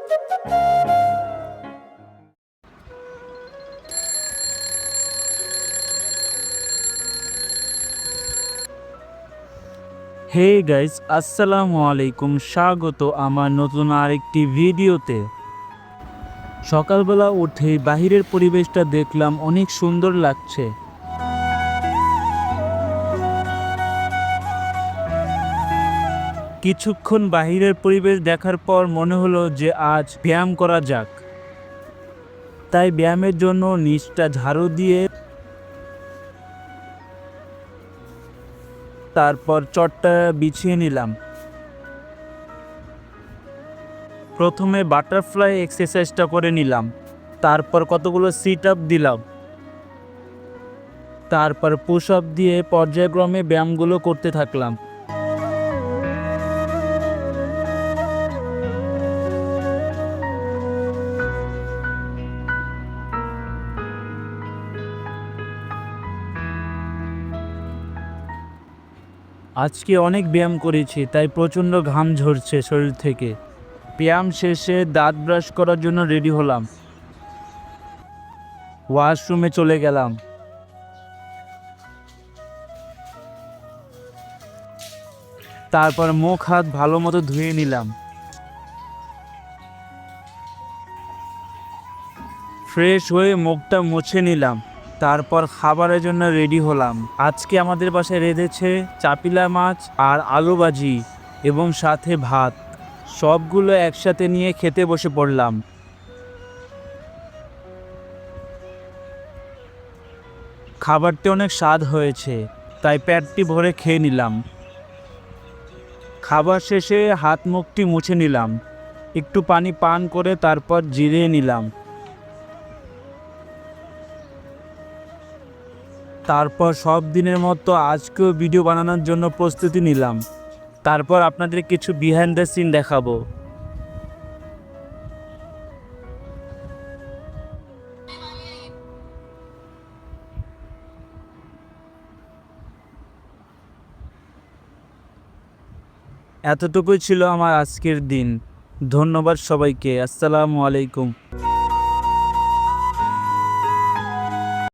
Hey guys, আসসালামু আলাইকুম। স্বাগত আমার নতুন আরেকটি ভিডিওতে। সকালবেলা উঠে বাহিরের পরিবেশটা দেখলাম, অনেক সুন্দর লাগছে। কিছুক্ষণ বাহিরের পরিবেশ দেখার পর মনে হলো যে আজ ব্যায়াম করা যাক। তাই ব্যায়ামের জন্য নিচটা ঝাড়ু দিয়ে তারপর চটটা বিছিয়ে নিলাম। প্রথমে বাটারফ্লাই এক্সারসাইজটা করে নিলাম, তারপর কতগুলো সিট আপ দিলাম, তারপর পুশ আপ দিয়ে পর্যায়ক্রমে ব্যায়ামগুলো করতে থাকলাম। আজকে অনেক ব্যায়াম করেছি, তাই প্রচণ্ড ঘাম ঝরছে শরীর থেকে। ব্যায়াম শেষে দাঁত ব্রাশ করার জন্য রেডি হলাম। ওয়াশরুমে চলে গেলাম। তারপর মুখ হাত ভালো মতো ধুয়ে নিলাম। ফ্রেশ হয়ে মুখটা মুছে নিলাম। তারপর খাবারের জন্য রেডি হলাম। আজকে আমাদের বাসায় রেঁধেছে চাপিলা মাছ আর আলু ভাজি এবং সাথে ভাত। সবগুলো একসাথে নিয়ে খেতে বসে পড়লাম। খাবারটি অনেক স্বাদ হয়েছে, তাই পেটটি ভরে খেয়ে নিলাম। খাবার শেষে হাত মুখটি মুছে নিলাম, একটু পানি পান করে তারপর জিরিয়ে নিলাম। তারপর সব দিনের মতো আজকেও ভিডিও বানানোর জন্য প্রস্তুতি নিলাম। তারপর আপনাদের কিছু বিহাইন্ড দ্য সিন দেখাবো। এতটুকুই ছিল আমার আজকের দিন। ধন্যবাদ সবাইকে। আসসালামু আলাইকুম।